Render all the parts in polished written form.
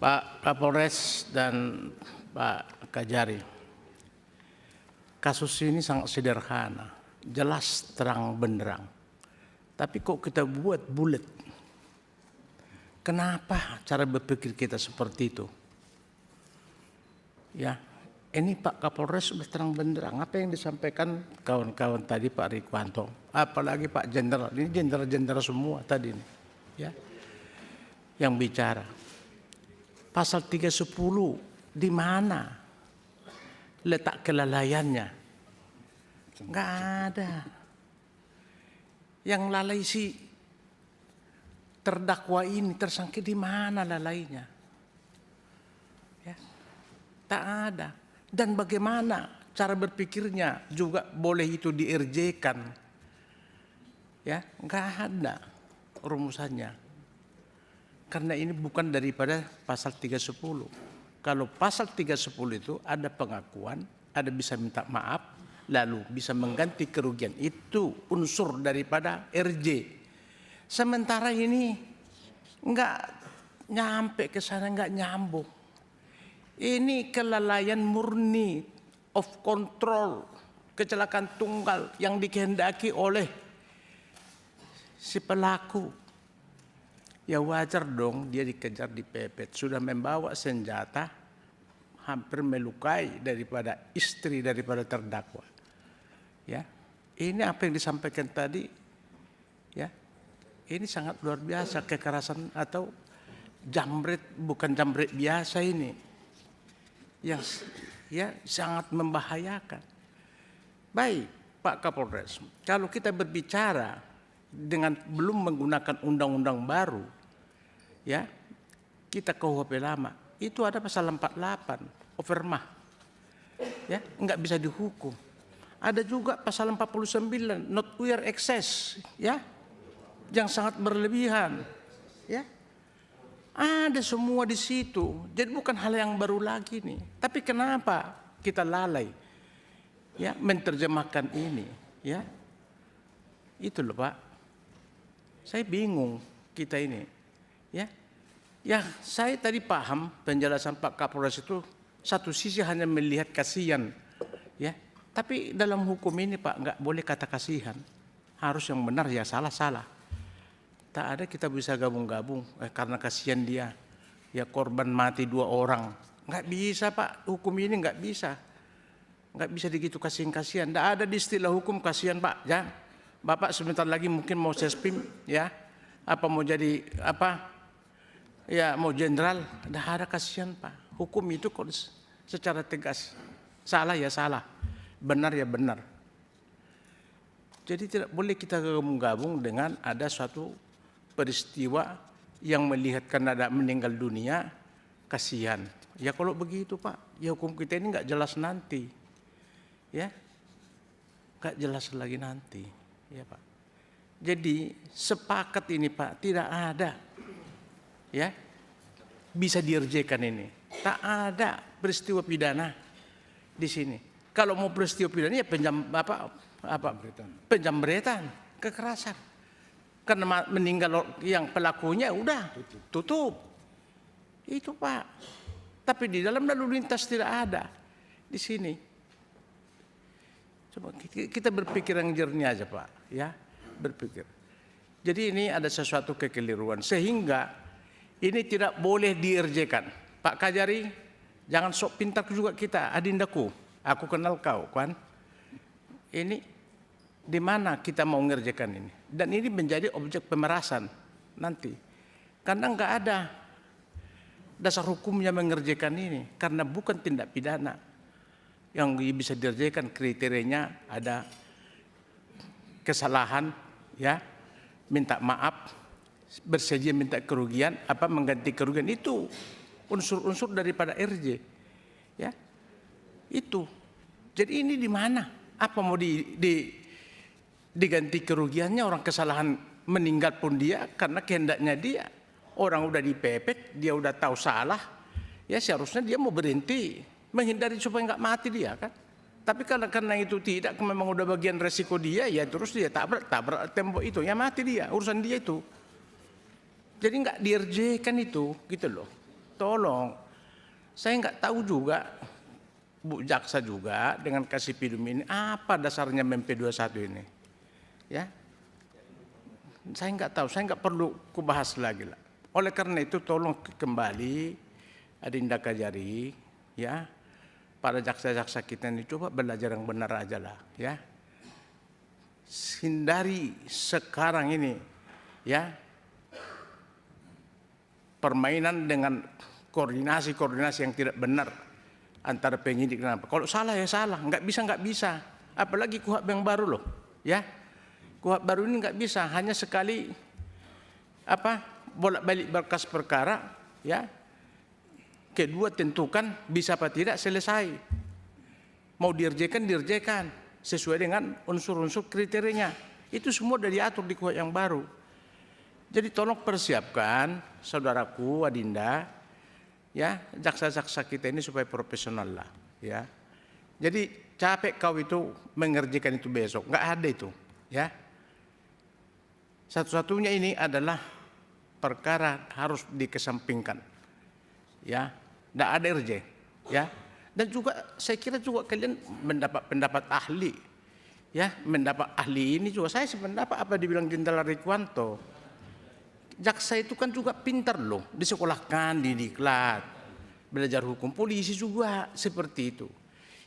Pak Kapolres dan Pak Kajari, kasus ini sangat sederhana, jelas terang benderang. Tapi kok kita buat bulat? Kenapa cara berpikir kita seperti itu? Ya, ini Pak Kapolres sudah terang benderang. Apa yang disampaikan kawan-kawan tadi Pak Rikwanto, apalagi Pak Jenderal, ini jenderal-jenderal semua tadi ini, ya, yang bicara. Pasal 310 di mana letak kelalaiannya? Nggak ada. Yang lalai si terdakwa ini, tersangka, di mana lalainya? Ya, tak ada. Dan bagaimana cara berpikirnya juga boleh itu di-RJ-kan? Ya, nggak ada rumusannya. Karena ini bukan daripada pasal 310. Kalau pasal 310 itu ada pengakuan, ada bisa minta maaf, lalu bisa mengganti kerugian. Itu unsur daripada RJ. Sementara ini enggak nyampe ke sana, enggak nyambung. Ini kelalaian murni, of control, kecelakaan tunggal yang dikehendaki oleh si pelaku. Ya wajar dong dia dikejar, dipepet, sudah membawa senjata, hampir melukai daripada istri daripada terdakwa. Ya, ini apa yang disampaikan tadi, ya, ini sangat luar biasa, kekerasan atau jambret, bukan jambret biasa ini, yang ya sangat membahayakan. Baik Pak Kapolres, kalau kita berbicara dengan belum menggunakan undang-undang baru, ya, kita KUHP lama, itu ada pasal 48, overmah, ya, nggak bisa dihukum. Ada juga pasal 49, not wear excess, ya, yang sangat berlebihan, ya, ada semua di situ. Jadi bukan hal yang baru lagi nih. Tapi kenapa kita lalai, ya, menerjemahkan ini, ya, itu loh Pak. Saya bingung kita ini, ya. Ya, saya tadi paham penjelasan Pak Kapolres itu satu sisi hanya melihat kasihan, ya. Tapi dalam hukum ini Pak nggak boleh kata kasihan, harus yang benar ya salah. Tak ada kita bisa gabung-gabung karena kasihan dia, ya korban mati 2 orang, nggak bisa Pak. Hukum ini nggak bisa digitu kasihan. Nggak ada di istilah hukum kasihan Pak, ya. Bapak sebentar lagi mungkin mau sespim, ya, apa mau jadi apa, ya mau jenderal, ada kasihan Pak. Hukum itu kalau secara tegas, salah ya salah, benar ya benar. Jadi tidak boleh kita gabung-gabung dengan ada suatu peristiwa yang melihatkan ada meninggal dunia, kasihan. Ya kalau begitu Pak, ya hukum kita ini nggak jelas nanti, ya, nggak jelas lagi nanti. Ya Pak. Jadi sepakat ini Pak, tidak ada, ya, bisa dirjekan ini. Tak ada peristiwa pidana di sini. Kalau mau peristiwa pidana ya penjamretan, kekerasan. Karena meninggal yang pelakunya udah tutup. Itu Pak. Tapi di dalam lalu lintas tidak ada di sini. Coba kita berpikir yang jernih aja Pak, ya, berpikir. Jadi ini ada sesuatu kekeliruan sehingga ini tidak boleh dikerjakan. Pak Kajari, jangan sok pintar juga kita, adindaku, aku kenal kau kan. Ini di mana kita mau mengerjakan ini? Dan ini menjadi objek pemerasan nanti, karena nggak ada dasar hukumnya mengerjakan ini, karena bukan tindak pidana. Yang bisa dikerjakan kriterianya ada kesalahan, ya, minta maaf, bersedia minta kerugian, apa mengganti kerugian, itu unsur-unsur daripada RJ, ya, itu. Jadi ini di mana? Apa mau diganti kerugiannya? Orang kesalahan meninggal pun dia karena kehendaknya dia. Orang udah dipepet, dia udah tahu salah, ya seharusnya dia mau berhenti, menghindari supaya nggak mati dia kan. Tapi karena itu tidak, memang udah bagian resiko dia, ya terus dia tabrak tembok itu, ya mati dia, urusan dia itu. Jadi nggak dirjekan itu, gitu loh. tolong. Saya nggak tahu juga, Bu Jaksa juga dengan kasih pidum ini, apa dasarnya MP21 ini. Ya, saya nggak tahu, saya nggak perlu kubahas lagi lah. Oleh karena itu tolong kembali Adinda Kajari, ya, para jaksa-jaksa kita ini coba belajar yang benar aja lah, ya. Hindari sekarang ini, ya, permainan dengan koordinasi yang tidak benar antara penyidik dan apa. Kalau salah ya salah, nggak bisa. Apalagi KUHP yang baru loh, ya. KUHP baru ini nggak bisa, hanya sekali bolak-balik berkas perkara, ya. Kedua tentukan bisa apa tidak, selesai. Mau dirjekan sesuai dengan unsur-unsur kriterianya. Itu semua sudah diatur di KUHP yang baru. Jadi tolong persiapkan saudaraku Adinda, ya, jaksa-jaksa kita ini supaya profesional lah, ya. Jadi capek kau itu mengerjakan itu besok, nggak ada itu, ya. Satu-satunya ini adalah perkara harus dikesampingkan, ya. Nggak ada RJ, ya. Dan juga saya kira juga kalian mendapat pendapat ahli, ya, mendapat ahli ini juga saya sependapat apa dibilang Jenderal Rikuanto. Jaksa itu kan juga pintar loh, disekolahkan, didiklat, belajar hukum. Polisi juga seperti itu.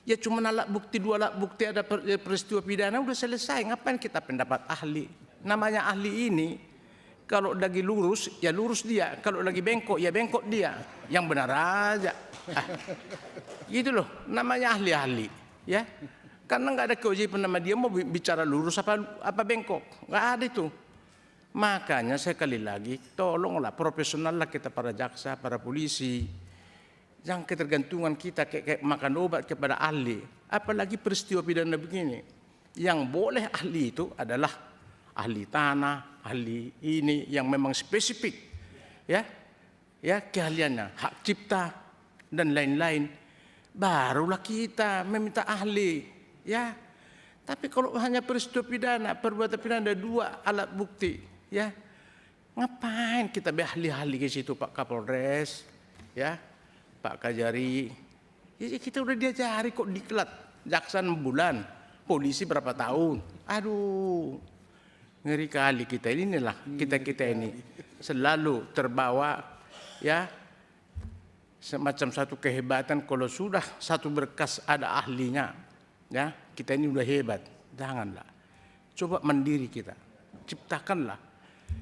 Ya cuma alat bukti, 2 alat bukti ada peristiwa pidana udah selesai. Ngapain kita pendapat ahli? Namanya ahli ini kalau lagi lurus ya lurus dia, kalau lagi bengkok ya bengkok dia. Yang benar aja. Gitu loh, namanya ahli-ahli, ya. Karena nggak ada kewajiban nama dia mau bicara lurus apa bengkok, nggak ada itu. Makanya sekali lagi tolonglah profesional lah kita para jaksa, para polisi. Jangan ketergantungan kita kayak makan obat kepada ahli. Apalagi peristiwa pidana begini. Yang boleh ahli itu adalah ahli tanah, ahli ini yang memang spesifik, ya, ya keahliannya, hak cipta dan lain-lain. Barulah kita meminta ahli, ya. Tapi kalau hanya peristiwa pidana, perbuatan pidana ada 2 alat bukti, ya, ngapain kita ahli-ahli ke situ, Pak Kapolres, ya, Pak Kajari. Ya, kita udah diajari kok diklat, jaksa 6 bulan, polisi berapa tahun. Aduh, ngeri kali kita inilah, kita ini selalu terbawa, ya, semacam satu kehebatan kalau sudah satu berkas ada ahlinya, ya, kita ini udah hebat. Janganlah, coba mandiri kita, ciptakanlah,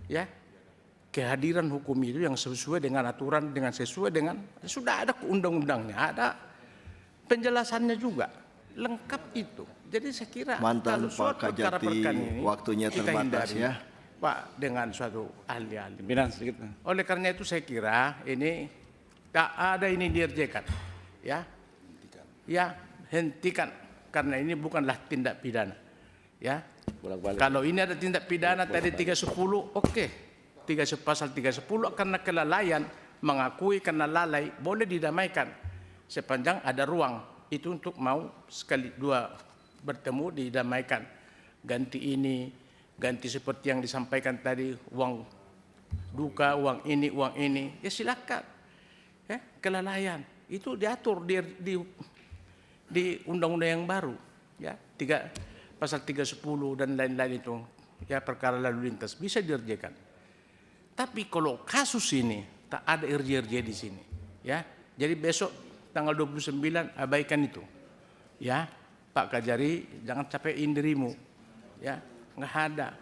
ya, kehadiran hukum itu yang sesuai dengan aturan, dengan sesuai dengan sudah ada undang-undangnya, ada penjelasannya juga lengkap itu. Jadi saya kira mantan Pak Kajati ini waktunya terbatas, hindari, ya Pak, dengan suatu ahli-ahli. Sedikit. Oleh karena itu saya kira ini tak ada ini dirjekan, ya, ya, hentikan karena ini bukanlah tindak pidana, ya. Kalau ini ada tindak pidana tadi 310, oke. Pasal 310 karena kelalaian, mengakui karena lalai boleh didamaikan sepanjang ada ruang itu untuk mau sekali 2 bertemu didamaikan. Ganti ini, ganti seperti yang disampaikan tadi, uang duka, uang ini, ya silakan. Ya, kelalaian itu diatur di undang-undang yang baru, ya, pasal 310 dan lain-lain itu, ya, perkara lalu lintas bisa dirjekan. Tapi kalau kasus ini tak ada RJ di sini, ya. Jadi besok tanggal 29 abaikan itu, ya. Pak Kajari jangan capekin dirimu, ya, nggak ada.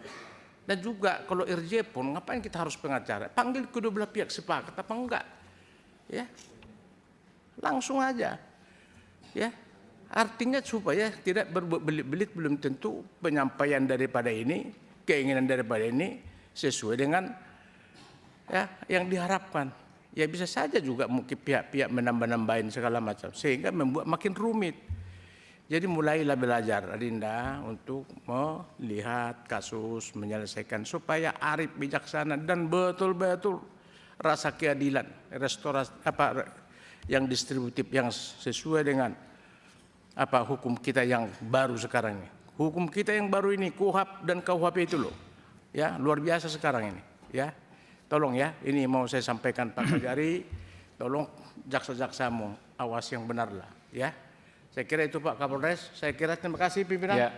Dan juga kalau RJ pun ngapain kita harus pengacara? Panggil kedua belah pihak sepakat apa enggak, ya, langsung aja, ya. Artinya supaya tidak berbelit-belit, belum tentu penyampaian daripada ini, keinginan daripada ini sesuai dengan, ya, yang diharapkan. Ya bisa saja juga mungkin pihak-pihak menambah-nambahin segala macam sehingga membuat makin rumit. Jadi mulailah belajar Adinda untuk melihat kasus, menyelesaikan supaya arif, bijaksana dan betul-betul rasa keadilan, restorasi yang distributif yang sesuai dengan hukum kita yang baru sekarang ini. Hukum kita yang baru ini KUHP dan KUHP itu loh, ya, luar biasa sekarang ini, ya. Tolong ya, ini mau saya sampaikan Pak Kajari, tolong jaksa-jaksamu awas yang benar lah, ya. Saya kira itu Pak Kapolres. Saya kira terima kasih pimpinan. Ya.